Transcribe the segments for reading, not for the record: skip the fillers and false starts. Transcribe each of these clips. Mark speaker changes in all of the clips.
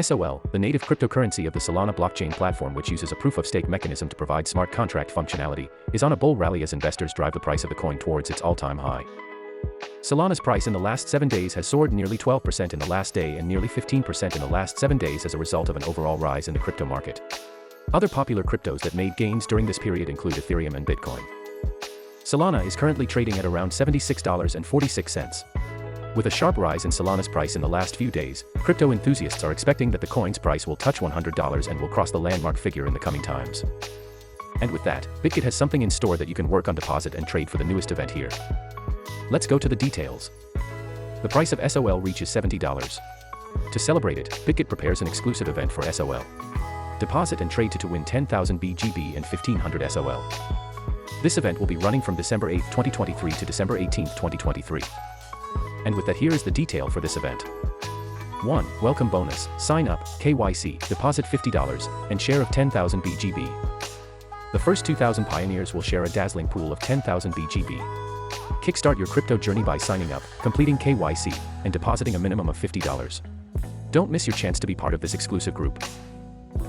Speaker 1: SOL, the native cryptocurrency of the Solana blockchain platform which uses a proof-of-stake mechanism to provide smart contract functionality, is on a bull rally as investors drive the price of the coin towards its all-time high. Solana's price in the last 7 days has soared nearly 12% in the last day and nearly 15% in the last 7 days as a result of an overall rise in the crypto market. Other popular cryptos that made gains during this period include Ethereum and Bitcoin. Solana is currently trading at around $76.46. With a sharp rise in Solana's price in the last few days, crypto enthusiasts are expecting that the coin's price will touch $100 and will cross the landmark figure in the coming times. And with that, Bitget has something in store that you can work on, deposit and trade for the newest event here. Let's go to the details. The price of SOL reaches $70. To celebrate it, Bitget prepares an exclusive event for SOL. Deposit and trade to win 10,000 BGB and 1500 SOL. This event will be running from December 8, 2023 to December 18, 2023. And with that, here is the detail for this event. 1. Welcome bonus, sign up, KYC, deposit $50, and share of 10,000 BGB. The first 2,000 pioneers will share a dazzling pool of 10,000 BGB. Kickstart your crypto journey by signing up, completing KYC, and depositing a minimum of $50. Don't miss your chance to be part of this exclusive group.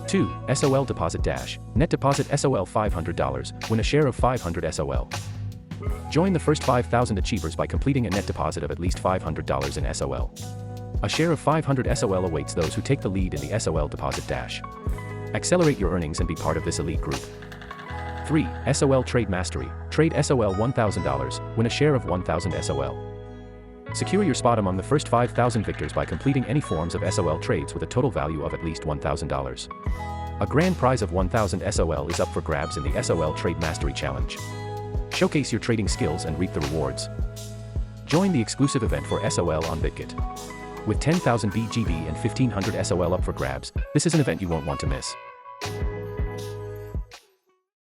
Speaker 1: 2. SOL Deposit Dash, net deposit SOL $500, win a share of 500 SOL. Join the first 5,000 achievers by completing a net deposit of at least $500 in SOL. A share of 500 SOL awaits those who take the lead in the SOL Deposit Dash. Accelerate your earnings and be part of this elite group. 3. SOL Trade Mastery, trade SOL $1,000, win a share of 1,000 SOL. Secure your spot among the first 5,000 victors by completing any forms of SOL trades with a total value of at least $1,000. A grand prize of 1,000 SOL is up for grabs in the SOL Trade Mastery Challenge. Showcase your trading skills and reap the rewards. Join the exclusive event for SOL on Bitget. With 10,000 BGB and 1,500 SOL up for grabs, this is an event you won't want to miss.